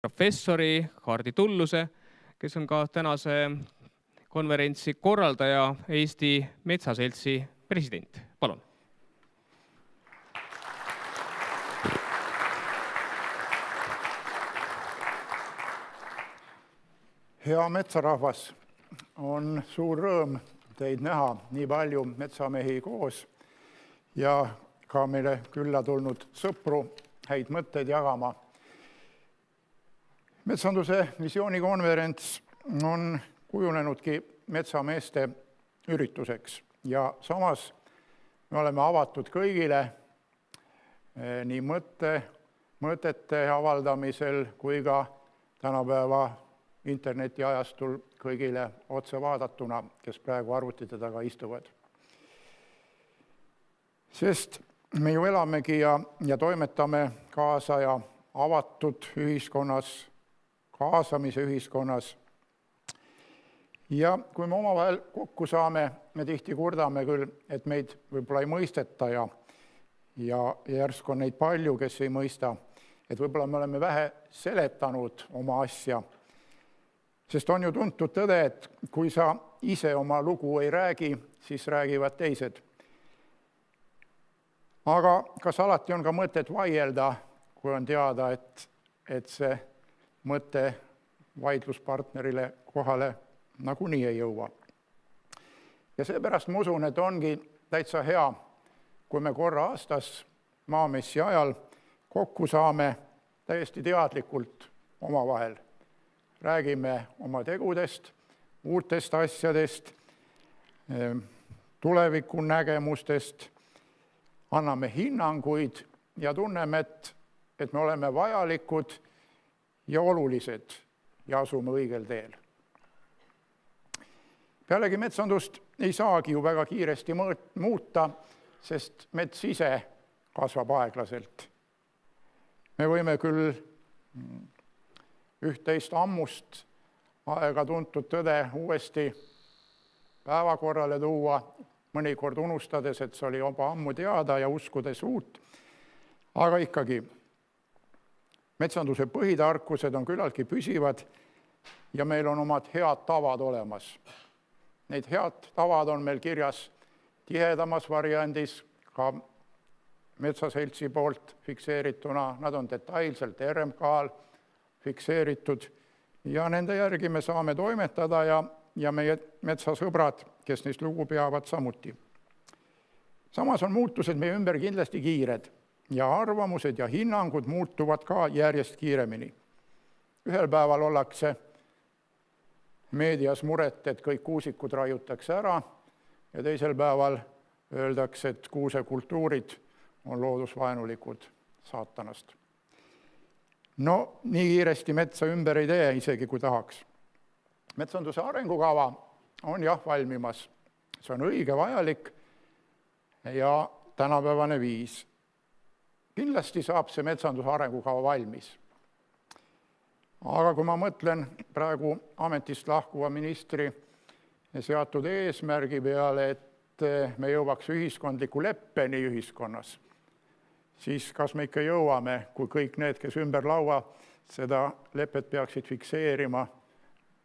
professori Hardi Tulluse, kes on ka tänase konverentsi korraldaja, Eesti Metsaseltsi president. Palun. Hea metsarahvas, on suur rõõm teid näha, nii palju metsamehi koos ja ka meile külla tulnud sõpru häid mõtteid jagama. Metsanduse visioonikonverents on kujunenudki metsameeste ürituseks ja samas me oleme avatud kõigile nii mõtete avaldamisel kui ka tänapäeva internetiajastul kõigile otse vaadatuna, kes praegu arvutite taga istuvad. Sest me ju elamegi ja toimetame kaasaja avatud ühiskonnas, kaasamise ühiskonnas. Ja kui me omavahel kokku saame, me tihti kurdame küll, et meid võib-olla ei mõisteta ja järsku on neid palju, kes ei mõista, et võib-olla me oleme vähe seletanud oma asja. Sest on ju tuntud tõde, et kui sa ise oma lugu ei räägi, siis räägivad teised. Aga kas alati on ka mõtet vaielda, kui on teada, et see mõte vaidluspartnerile kohale nagunii ei jõua? Ja seepärast ma usun, et ongi täitsa hea, kui me korra aastas maamessi ajal kokku saame täiesti teadlikult omavahel. Räägime oma tegudest, uutest asjadest, tulevikunägemustest, anname hinnanguid ja tunneme, et me oleme vajalikud ja olulised ja asume õigel teel. Pealegi metsandust ei saagi ju väga kiiresti muuta, sest mets ise kasvab aeglaselt. Me võime küll üht-teist ammust aega tuntud tõde uuesti päevakorrale tuua, mõnikord unustades, et see oli juba ammu teada ja uskudes uut. Aga ikkagi, metsanduse põhitarkused on küllaltki püsivad ja meil on omad head tavad olemas. Neid head tavad on meil kirjas tihedamas variandis, ka Metsaseltsi poolt fikseerituna, nad on detailselt RMK-l fikseeritud ja nende järgi me saame toimetada ja meie metsasõbrad, kes neist lugu peavad samuti. Samas on muutused meie ümber kindlasti kiired ja arvamused ja hinnangud muutuvad ka järjest kiiremini. Ühel päeval ollakse meedias muret, et kõik kuusikud raiutakse ära ja teisel päeval öeldakse, et kuusekultuurid on loodusvaenulikud saatanast. No nii kiiresti metsa ümber ei tee, isegi kui tahaks. Metsanduse arengukava on jah valmimas. See on õige, vajalik ja tänapäevane viis. Kindlasti saab see metsanduse arengukava valmis. Aga kui ma mõtlen praegu ametist lahkuva ministri seatud eesmärgi peale, et me jõuaks ühiskondliku leppeni ühiskonnas, siis kas me ikka jõuame, kui kõik need, kes ümber laua seda lepet peaksid fikseerima,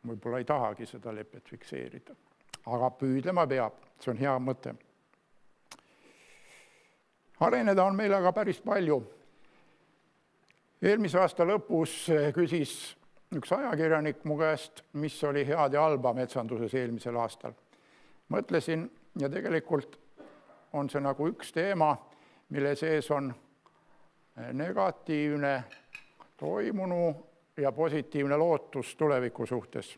võib-olla ei tahagi seda lepet fikseerida. Aga püüdlema peab, see on hea mõte. Areneda on meil aga päris palju. Eelmise aasta lõpus küsis üks ajakirjanik mu käest, mis oli head ja halba metsanduses eelmisel aastal. Mõtlesin ja tegelikult on see nagu üks teema, mille sees on negatiivne toimunu ja positiivne lootus tuleviku suhtes.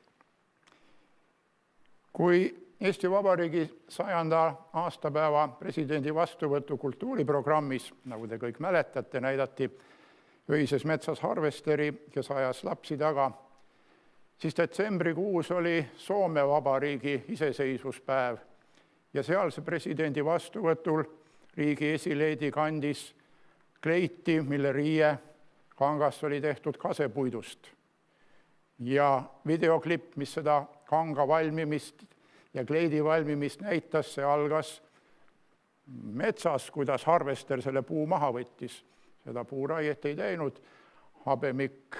Kui Eesti Vabariigi 100. aastapäeva presidendi vastuvõtu kultuuriprogrammis, nagu te kõik mäletate, näidati öises metsas harvesteri, kes ajas lapsi taga, siis detsembrikuus oli Soome Vabariigi iseseisvuspäev ja sealse presidendi vastuvõtul riigi esileedi kandis kleiti, mille riie kangast oli tehtud kasepuidust. Ja videoklipp, mis seda kanga valmimist ja kleidi valmimist näitas, see algas metsas, kuidas harvester selle puu maha võttis. Seda puuraiet ei teinud, habemikk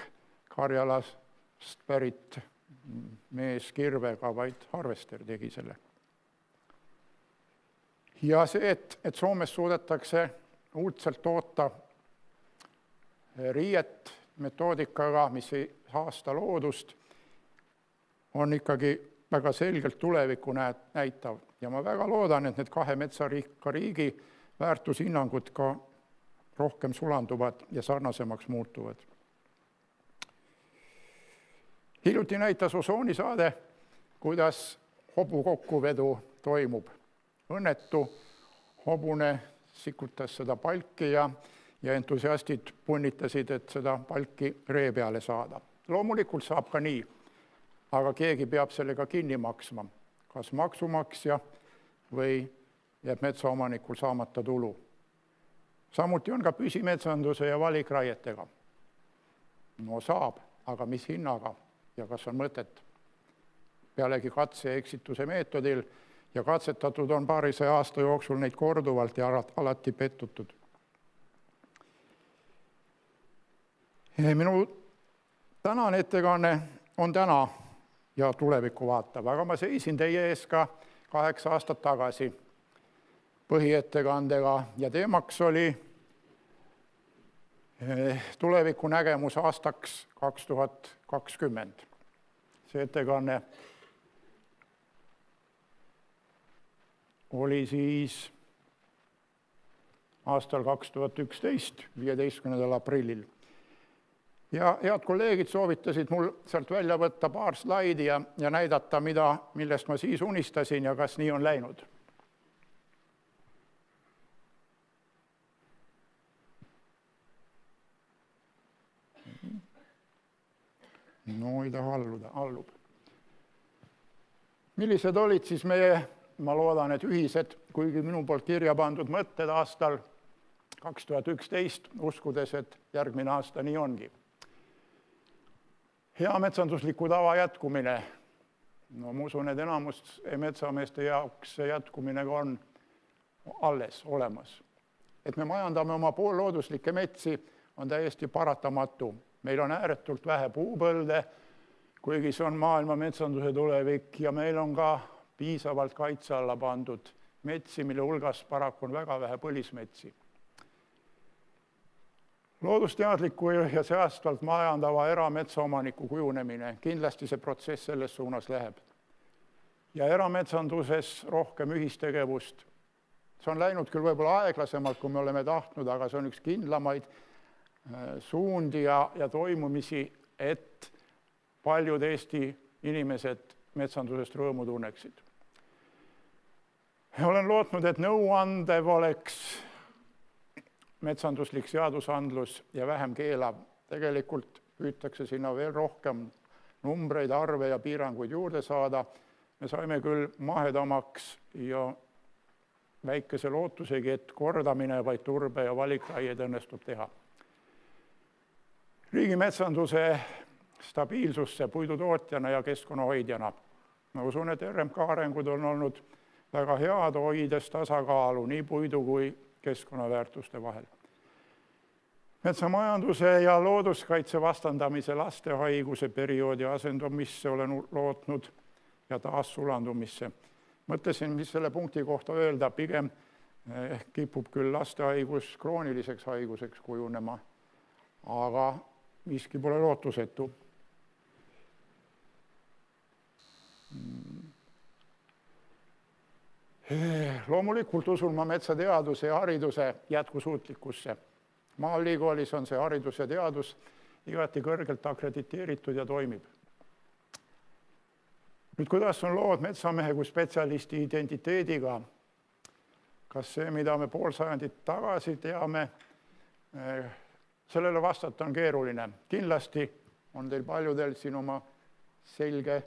Karjalast pärit mees kirvega, vaid harvester tegi selle. Ja see, et Soomes suudetakse uudselt toota riiet metoodikaga, mis ei saasta loodust, on ikkagi väga selgelt tulevikku näitav. Ja ma väga loodan, et need 2 metsarikka riigi väärtushinnangud ka rohkem sulanduvad ja sarnasemaks muutuvad. Hiljuti näitas Osoonisaade, kuidas hobu kokkuvedu toimub. Õnnetu hobune sikutas seda palki ja entusiastid punnitasid, et seda palki ree peale saada. Loomulikult saab ka nii, aga keegi peab sellega kinni maksma, kas maksumaksja või jääb metsaomanikul saamata tulu. Samuti on ka püsimetsanduse ja valikraietega. No saab, aga mis hinnaga ja kas on mõtet? Pealegi katse ja eksituse meetodil ja katsetatud on paarisaja aasta jooksul neid korduvalt ja alati pettutud. Minu tänane ettekanne on täna ja tulevikku vaatav, aga ma seisin teie ees ka 8 aastat tagasi põhiettekandega ja teemaks oli tuleviku nägemus aastaks 2020. See ettekanne oli siis aastal 2011, 15. aprillil. Ja head kolleegid soovitasid mul sealt välja võtta paar slaidi ja näidata, millest ma siis unistasin ja kas nii on läinud. No ei taha allub. Millised olid siis meie, ma loodan, et ühised, kuigi minu poolt kirja pandud mõtted aastal 2011, uskudes, et järgmine aasta nii ongi. Hea metsandusliku tava jätkumine. No ma usun, et enamus metsameeste jaoks see jätkumine on alles olemas. Et me majandame oma poollooduslikke metsi on täiesti paratamatu. Meil on ääretult vähe puupõlde, kuigi see on maailma metsanduse tulevik ja meil on ka piisavalt kaitse alla pandud metsi, mille hulgas paraku on väga vähe põlismetsi. Loodusteadliku ja säästvalt majandava erametsaomaniku kujunemine, kindlasti see protsess selles suunas läheb. Ja erametsanduses rohkem ühistegevust. See on läinud küll võib-olla aeglasemalt, kui me oleme tahtnud, aga see on üks kindlamaid suundi ja toimumisi, et paljud Eesti inimesed metsandusest rõõmu tunneksid. Olen lootnud, et nõuandev oleks metsanduslik seadusandlus ja vähem keelav. Tegelikult püütakse sinna veel rohkem numbreid, arve ja piiranguid juurde saada. Me saime küll mahedamaks ja väikese lootusegi, et kordamine vaid turbe ja valikraied õnnestub teha. Riigimetsanduse stabiilsusse puidutootjana ja keskkonnahoidjana. Ma usun, et RMK arengud on olnud väga head, hoides tasakaalu nii puidu kui keskkonnaväärtuste vahel. Metsamajanduse ja looduskaitse vastandamise lastehaiguse perioodi asendumisse olen lootnud ja taas sulandumisse. Mõtlesin, mis selle punkti kohta öelda, pigem kipub küll lastehaigus krooniliseks haiguseks kujunema, aga miski pole lootusetu. Loomulikult usun ma metsateaduse ja hariduse jätkusuutlikkusse. Maaülikoolis on see haridus ja teadus igati kõrgelt akrediteeritud ja toimib. Nüüd, kuidas on lood metsamehe kui spetsialisti identiteediga? Kas see, mida me pool sajandit tagasi teame, sellele vastata on keeruline. Kindlasti on teil paljudel siin oma selge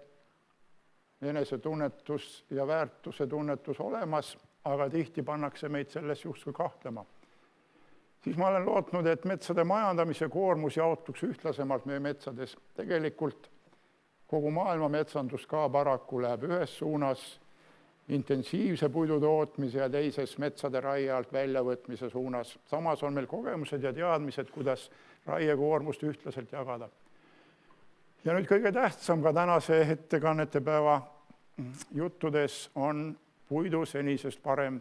enesetunnetus ja väärtuse tunnetus olemas, aga tihti pannakse meid selles justkui kahtlema. Siis ma olen lootnud, et metsade majandamise koormus jaotuks ühtlasemalt meie metsades. Tegelikult kogu maailma metsandus ka paraku läheb ühes suunas intensiivse puidu tootmise ja teises metsade raie alt väljavõtmise suunas. Samas on meil kogemused ja teadmised, kuidas raiekoormust ühtlaselt jagada. Ja nüüd kõige tähtsam ka tänase ettekannete päeva juttudes on puidu senisest parem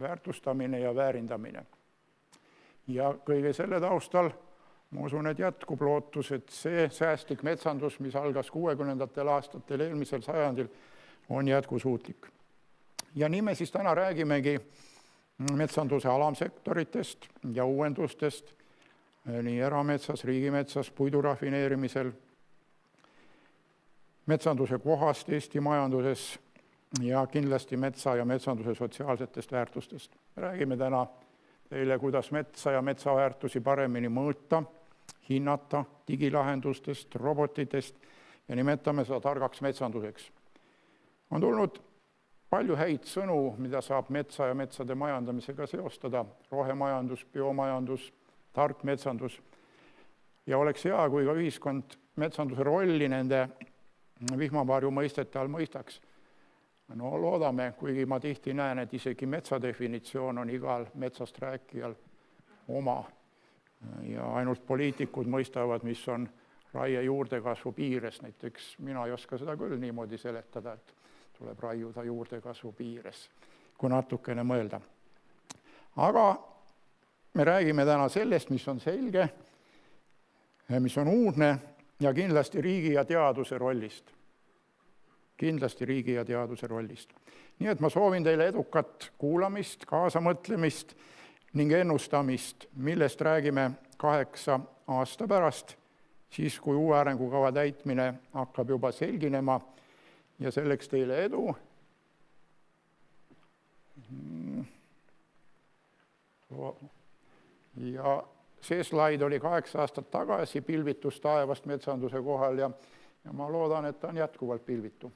väärtustamine ja väärindamine. Ja kõige selle taustal ma usun, et jätkub lootus, et see säästlik metsandus, mis algas 60. aastatel eelmisel sajandil, on jätkusuutlik. Ja nii me siis täna räägimegi metsanduse alamsektoritest ja uuendustest nii erametsas, riigimetsas, puidu rafineerimisel, metsanduse kohast Eesti majanduses ja kindlasti metsa ja metsanduse sotsiaalsetest väärtustest. Räägime täna teile, kuidas metsa ja metsaväärtusi paremini mõõta, hinnata, digilahendustest, robotitest ja nimetame seda targaks metsanduseks. On tulnud palju häid sõnu, mida saab metsa ja metsade majandamisega seostada, rohemajandus, biomajandus, tark metsandus. Ja oleks hea, kui ka ühiskond metsanduse rolli nende vihmavarju mõistete all mõistaks. No loodame, kuigi ma tihti näen, et isegi metsadefinitsioon on igal metsast rääkijal oma ja ainult poliitikud mõistavad, mis on raie juurdekasvu piires. Näiteks mina ei oska seda küll niimoodi seletada, et tuleb raiuda juurdekasvu piires, kui natukene mõelda. Aga me räägime täna sellest, mis on selge, mis on uudne ja kindlasti riigi ja teaduse rollist. Nii et ma soovin teile edukat kuulamist, kaasamõtlemist ning ennustamist, millest räägime 8 aasta pärast, siis kui uue arengukava täitmine hakkab juba selginema ja selleks teile edu. Ja see slaid oli 8 aastat tagasi pilvitus taevast metsanduse kohal ja ma loodan, et ta on jätkuvalt pilvitu.